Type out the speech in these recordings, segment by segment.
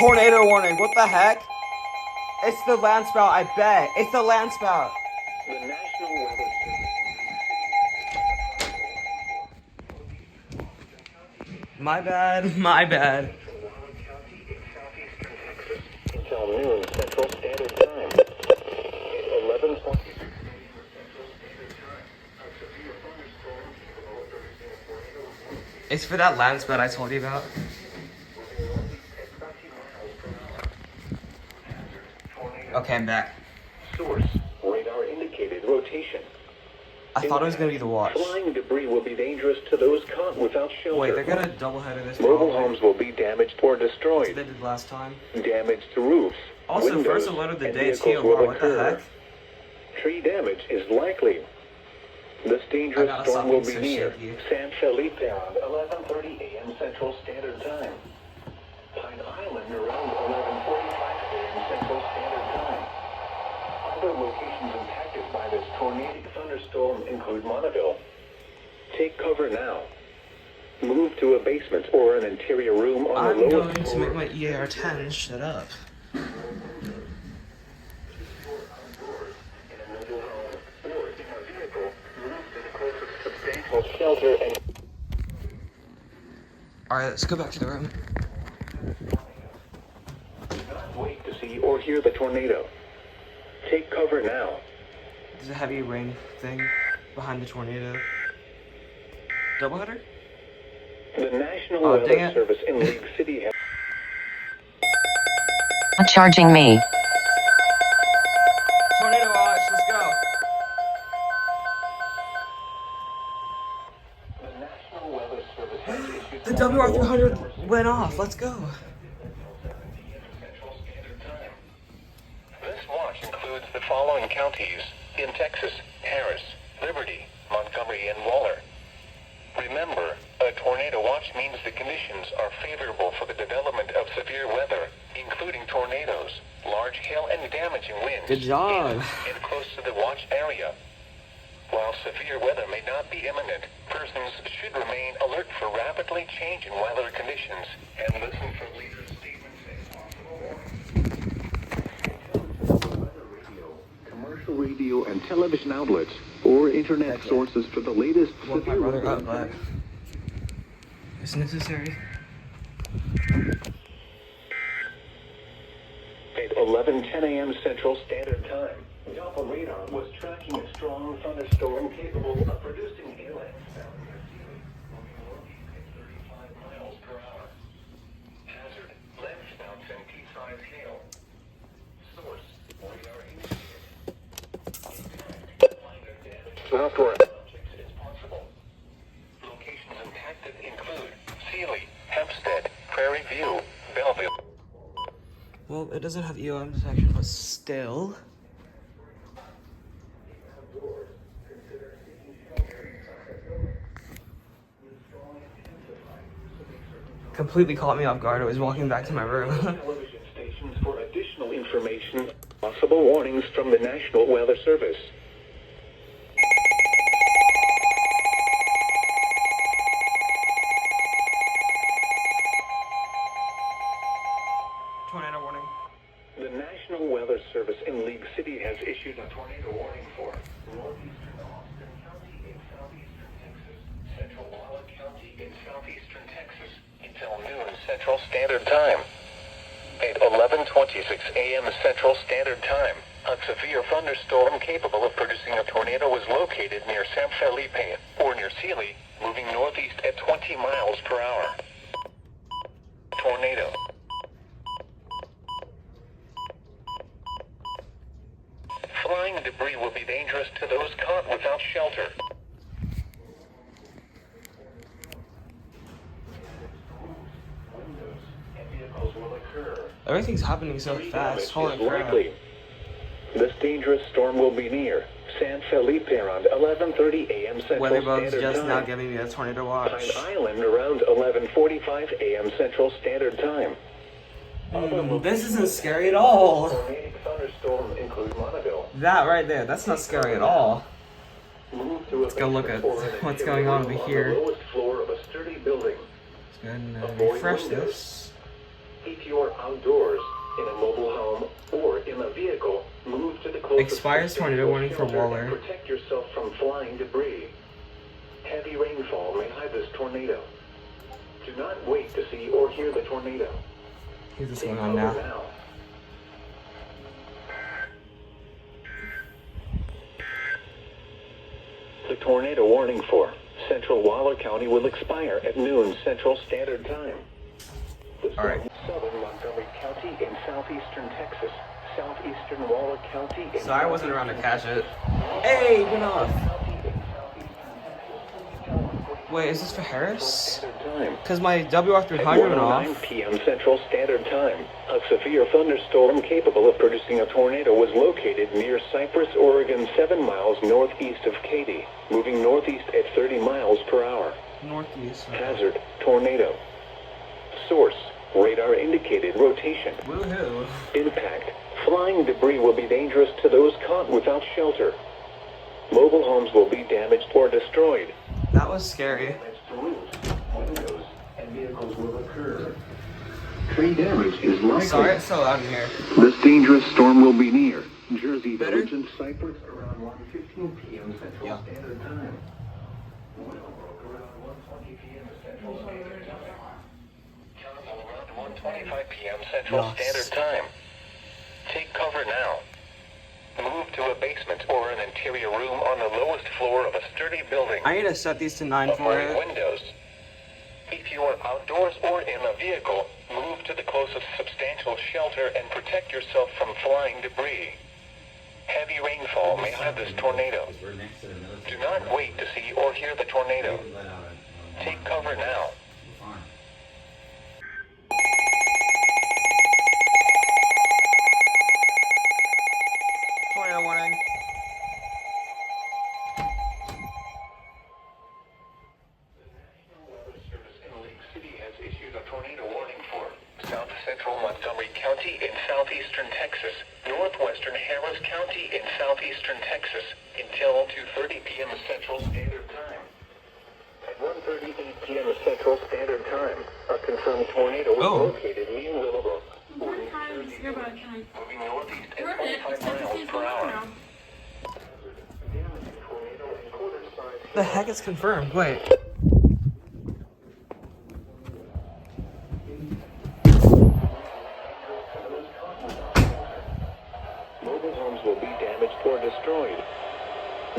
Tornado warning, what the heck? It's the land spout, I bet. It's the land spout. The National Weather My bad, my bad. until noon Central Standard Time. 11:20. It's for that land spout I told you about. Okay, I'm back. Source: radar indicated rotation. I thought it was gonna be the watch. Flying debris will be dangerous to those caught without shelter. Wait, they're gonna double header this Mobile probably. homes will be damaged or That's destroyed. what they did last time. Damage to roofs. Also, windows, first alert of the and day, vehicles TOR, will what the occur. heck? Tree damage is likely. This dangerous I gotta storm stop will being be so near shaky. San Felipe around 11:30 a.m. Central Standard Time. Pine Island around 11:45 a.m. Central Standard Time. Other locations impacted by this tornadic thunderstorm include Monteville. Take cover now. Move to a basement or an interior room on I'm the going lowest to floor. make my EAR-10 shut up. Shelter and Alright, let's go back to the room. wait to see or hear the tornado. Take cover now. There's a heavy rain thing behind the tornado. Doubleheader? The National Oh, dang Weather it. Service in League City has Not charging me. Tornado watch, let's go. the National Weather Service has issued The WR-300 went off, let's go. This watch includes the following counties in Texas: Harris, Liberty, Montgomery, and Waller. Remember, a tornado watch means the conditions are favorable for the development of severe weather, including tornadoes, large hail, and damaging winds. Good job. And close to the watch area. While severe weather may not be imminent, persons should remain alert for rapidly changing weather conditions and listen for leaders' statements and possible warnings. Commercial radio and television outlets or internet sources for the latest Woke my severe brother weather. up, but it's necessary. At 11:10 a.m. Central Standard Time, Doppler radar was tracking a strong thunderstorm capable of producing hail and sound near ceiling, moving northeast at 35 miles per hour. Hazard: landspouts and pea-sized hail. Source: radar indicated. Impact: minor damage. Southward. Objects is possible. Locations impacted include Sealy, Hempstead, Prairie View, Belleville. Well, it doesn't have EOM detection, but still. Completely caught me off guard. I was walking back to my room. Television stations for additional information, possible warnings from the National Weather Service. Tornado warning. The National Weather Service in League City has issued a tornado warning for northeastern Austin County in southeastern Texas, central Waller County in southeastern Texas, until noon Central Standard Time. At 11:26 a.m. Central Standard Time, a severe thunderstorm capable of producing a tornado was located near San Felipe or near Sealy, moving northeast at 20 miles per hour. Tornado. Flying debris will be dangerous to those caught without shelter. Windows and vehicles will occur. Everything's happening so Tree fast. damage Holy is crap. likely. This dangerous storm will be near San Felipe around 11:30 a.m. Central Weatherbug's Standard just Time. now giving me a tornado watch. Pine Island around 11:45 a.m. Central Standard Time. This isn't scary at all. Tornadic thunderstorm include Monteville. That right there, that's not scary at all. Move to a Let's go look basement at or an what's interior going on room over here. the lowest floor of a sturdy building. Let's go ahead and Avoid refresh windows. this. If you are outdoors, in a mobile home, or in a vehicle, move to the closest Expires tornado warning for shelter Waller. and protect yourself from flying debris. Heavy rainfall may hide this tornado. Do not wait to see or hear the tornado. Here's this Take going on cover now. The tornado warning for Central Waller County will expire at noon Central Standard Time. All right. Southern Montgomery County in southeastern Texas, southeastern Waller County. So I wasn't around to catch it. Hey, went off. Wait, is this for Harris? Because my WR300 went off. 9 p.m. Central Standard Time, a severe thunderstorm capable of producing a tornado was located near Cypress, Oregon, 7 miles northeast of Katy, moving northeast at 30 miles per hour. Northeast. Hazard, tornado. Source, radar indicated rotation. Woohoo. Impact, flying debris will be dangerous to those caught without shelter. Mobile homes will be damaged or destroyed. That was scary. Windows and vehicles will occur. Tree damage is likely. Sorry, it's so loud in here. This dangerous storm will be near Jersey Better? Village and Cypress around 1:15 p.m. Central Standard Time. Willowbrook around 1:20 p.m. Central Standard Time. Campbell around 1:25 p.m. Central Standard Time. Take cover now. Move to a basement or an interior room on the lowest floor of a sturdy building. I need to set these to 9 for Avoid it. windows. If you are outdoors or in a vehicle, move to the closest substantial shelter and protect yourself from flying debris. Heavy rainfall may hide this tornado. Do not wait to see or hear the tornado. Take cover now. Tornado warning. South Central Montgomery County in southeastern Texas, northwestern Harris County in southeastern Texas, until 2:30 p.m. Central Standard Time. At 1:38 p.m. Central Standard Time, a confirmed tornado was located near Willowbrook. Moving northeast at 25 miles per hour. The heck is confirmed? Wait. Mobile homes will be damaged or destroyed.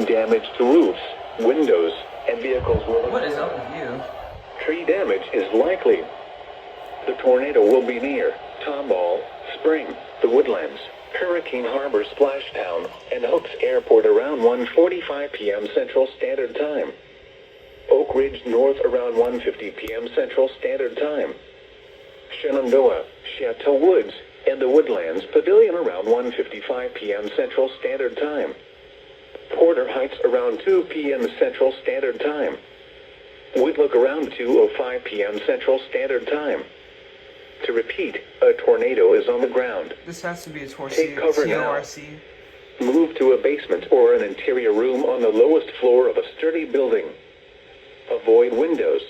Damage to roofs, windows, and vehicles will occur. What is up with you? Tree damage is likely. The tornado will be near Tomball, Spring, the Woodlands, Hurricane Harbor Splashtown, and Hooks Airport around 1:45 p.m. Central Standard Time. Oak Ridge North around 1:50 p.m. Central Standard Time. Shenandoah, Chateau Woods, and the Woodlands Pavilion around 1:55 p.m. Central Standard Time. Porter Heights around 2 p.m. Central Standard Time. Woodlook around 2:05 p.m. Central Standard Time. To repeat, a tornado is on the ground. This has to be a Take cover now. TORC. Move to a basement or an interior room on the lowest floor of a sturdy building. Avoid windows.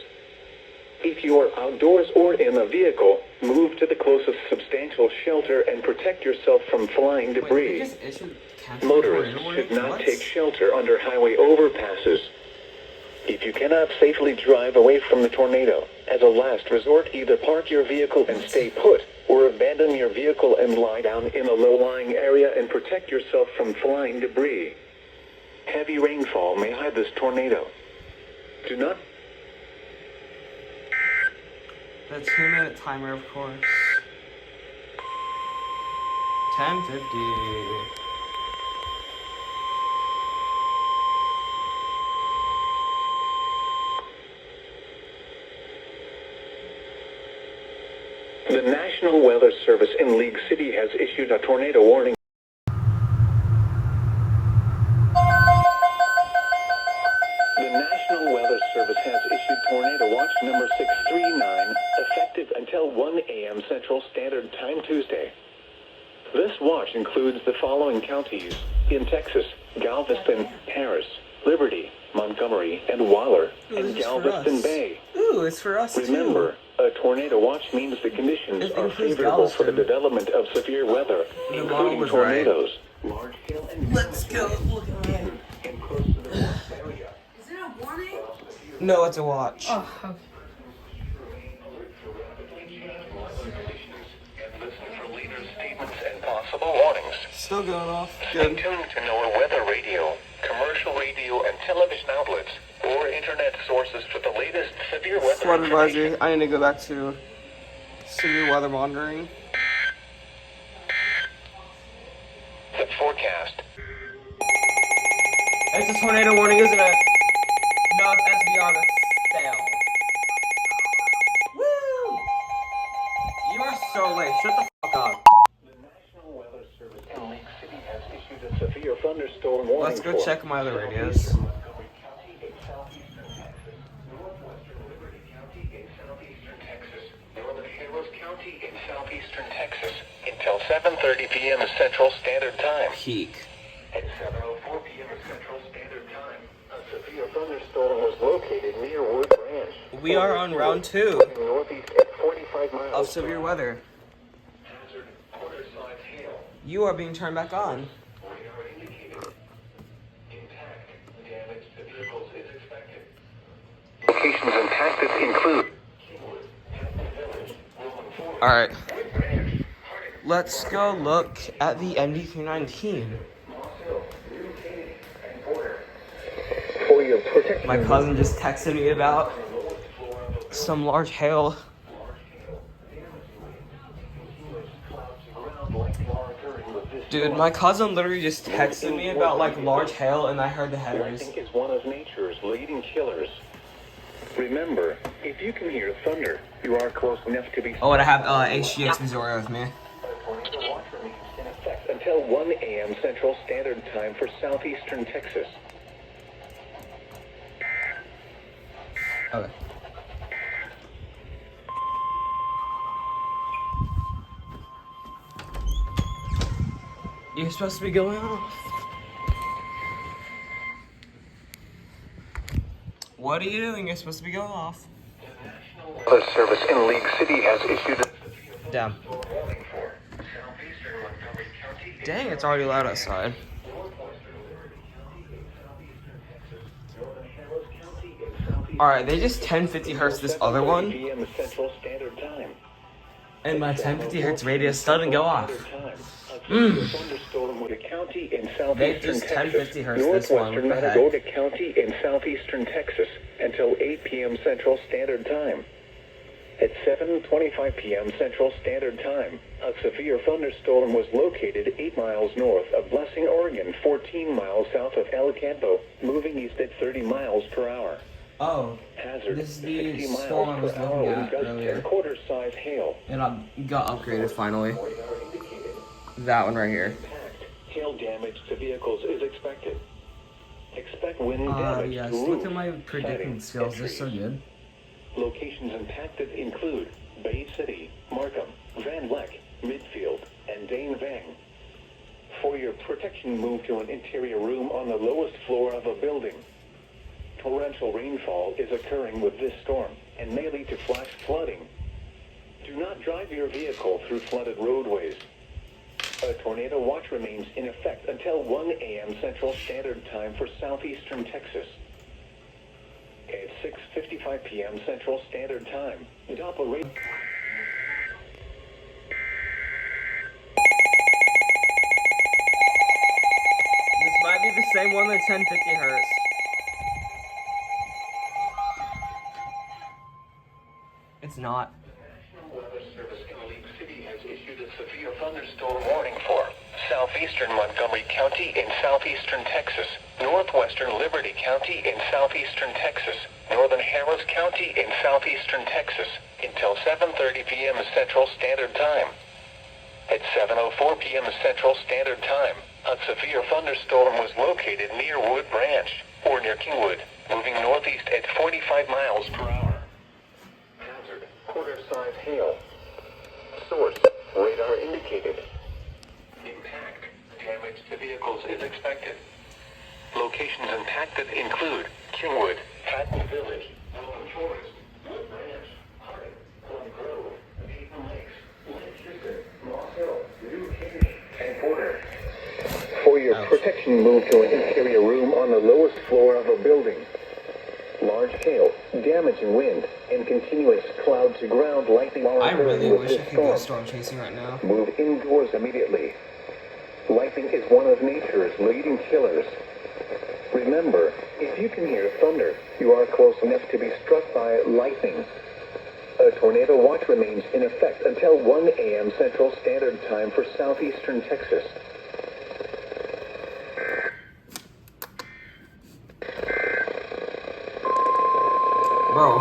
If you are outdoors or in a vehicle, move to the closest substantial shelter and protect yourself from flying debris. Wait, they just issued cancel Motorists tornado should warning? not What? take shelter under highway overpasses. If you cannot safely drive away from the tornado, as a last resort, either park your vehicle and stay put, or abandon your vehicle and lie down in a low-lying area and protect yourself from flying debris. Heavy rainfall may hide this tornado. Do not... The 2-minute timer, of course. 10:50. The National Weather Service in League City has issued a tornado warning. The National Weather Service has issued Tornado Watch number 639, effective until 1 a.m. Central Standard Time Tuesday. This watch includes the following counties in Texas: Galveston, Harris, Liberty, Montgomery, and Waller, Ooh, and this is for Galveston us. Bay. Ooh, it's for us Remember, too. A tornado watch means the conditions It's are increased favorable for the Galveston. development of severe weather, The model including was right. tornadoes. Large hail and Let's go look at it. and close to the watch area. Is it a warning? No, it's a watch. Oh, okay. Remain alert for rapidly changing weather conditions and listen for later statements and possible warnings. Still going off. Stay Good. tuned to NOAA weather radio, commercial radio and television outlets, or internet sources for the latest severe weather Flood information. advisory. I need to go back to severe weather monitoring. The forecast. It's a tornado warning, isn't it? No, it's SBR, that's stale. Woo! You are so late. Shut the fuck up. The National Weather Service in Lake City has issued a severe thunderstorm warning. Let's go for check my other radios. Southeastern Montgomery County in southeastern Texas, northwestern Liberty County in southeastern Texas, northern Harris County in southeastern Texas until 7:30 p.m. Central Standard Time. Peak. At 7:04 p.m. Central Standard Time, a severe thunderstorm was located near Wood Ranch. We are on round 2 Moving northeast at 45 miles of severe weather. Hazard quarter-size hail. You are being turned back on. Radar indicated. Impact. Damage to vehicles is expected. Locations impacted include Kingwood, Hampton Village, Roman Forest, Alright, Wood Ranch, Harding, let's go look at the MD319. Moss Hill, New Caney, and Porter. For your protection. My cousin just texted me about some large hail. Dude, my cousin literally just texted me about like large hail and I heard the headers. Lightning is one of nature's leading killers. Remember, if you can hear thunder, you are close enough to be. Oh, and I have HGX Missouri with me. A tornado watch remains in effect until 1 a.m. Central Standard Time for southeastern Texas. Okay. You're supposed to be going off. What are you doing? You're supposed to be going off. The National Weather Service in League City has issued a Damn. warning for southeastern Montgomery County. Dang, it's already loud outside. Alright, they just 1050 hertz this other one, PM Central Standard Time. and my 1050 hertz radius still didn't go off. Thunderstorm with a county in southeastern They just Texas, 1050 hertz this one. northwestern What the heck? Matagorda County in southeastern Texas until 8 p.m. Central Standard Time. At 7:25 p.m. Central Standard Time, a severe thunderstorm was located 8 miles north of Blessing, Oregon, 14 miles south of El Campo, moving east at 30 miles per hour. Oh, Hazard, this is the 60 storm I miles was per hour looking with at gusts earlier. 3/4 size hail. And I got upgraded finally. Radar indicated. That one right here. Impact. Hail damage to vehicles is expected. Expect wind damage Yes, to look roofs, at my predicting sidings, skills, and they're so trees. good. Locations impacted include Bay City, Markham, Van Leck, Midfield, and Dane Vang. For your protection, move to an interior room on the lowest floor of a building. Torrential rainfall is occurring with this storm and may lead to flash flooding. Do not drive your vehicle through flooded roadways. A tornado watch remains in effect until 1 a.m. Central Standard Time for southeastern Texas. At 6:55 p.m. Central Standard Time, Doppler rate. This might be the same one that's 1050 hertz. It's not. National Weather Service in League City has issued a severe thunderstorm warning for southeastern Montgomery County in southeastern Texas, northwestern Liberty County in southeastern Texas, northern Harris County in southeastern Texas until 7:30 p.m. Central Standard Time. At 7:04 p.m. Central Standard Time, a severe thunderstorm was located near Wood Ranch or near Kingwood, moving northeast at 45 miles per hour. Hazard, quarter-size hail. Source, radar indicated. Impact, damage to vehicles is expected. Locations impacted include Kingwood, Hatton Village, Roman Forest, Wood Ranch, Harding, protection, move to an interior room on the lowest floor of a building. Large hail, damaging wind, and continuous cloud-to-ground lightning are I occurring really with wish I this could go storm. storm chasing right now. Move indoors immediately. Lightning is one of nature's leading killers. Remember, if you can hear thunder, you are close enough to be struck by lightning. A tornado watch remains in effect until 1 a.m. Central Standard Time for southeastern Texas. Bro.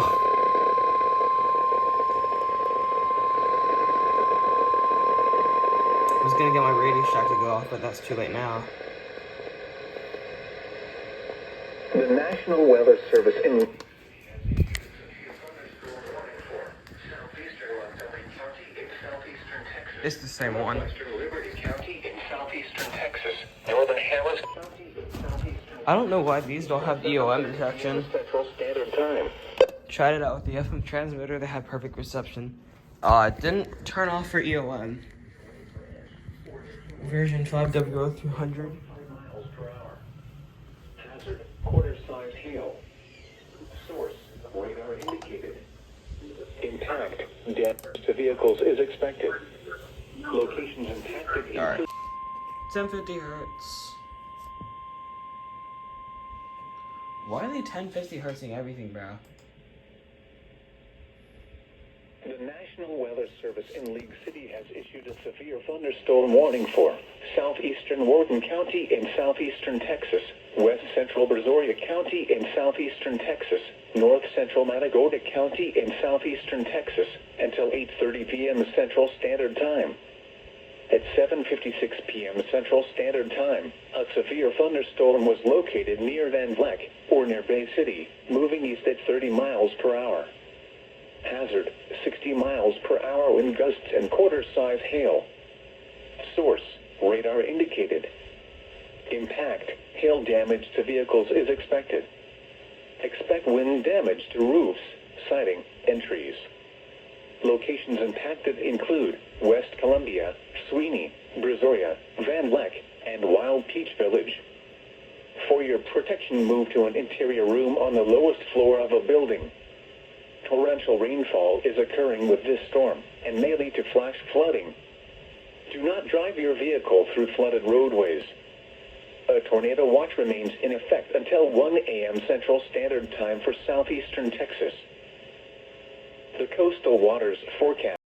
I was gonna get my radio shack to go off, but that's too late now. The National Weather Service in It's the same one. Western Liberty County in southeastern Texas. Northern Harris County in southeastern I don't know why these don't have EOM detection. Central Standard Time. Tried it out with the FM transmitter, they had perfect reception. It didn't turn off for EOM. Version 5 WO300. Miles per hour. Hazard, quarter-size hail. Source, radar indicated. Impact, damage to vehicles is expected. Locations and tactics Alright. include 1050 hertz. Why are they 1050 hertzing everything, bro? The National Weather Service in League City has issued a severe thunderstorm warning for southeastern Wharton County in southeastern Texas, west central Brazoria County in southeastern Texas, north central Matagorda County in southeastern Texas, until 8:30 p.m. Central Standard Time. At 7:56 p.m. Central Standard Time, a severe thunderstorm was located near Van Vleck, or near Bay City, moving east at 30 miles per hour. Hazard, 60 miles per hour wind gusts and quarter-size hail. Source, radar indicated. Impact, hail damage to vehicles is expected. Expect wind damage to roofs, siding, and trees. Locations impacted include West Columbia, Sweeney, Brazoria, Van Vleck, and Wild Peach Village. For your protection, move to an interior room on the lowest floor of a building. Torrential rainfall is occurring with this storm and may lead to flash flooding. Do not drive your vehicle through flooded roadways. A tornado watch remains in effect until 1 a.m. Central Standard Time for southeastern Texas. The coastal waters forecast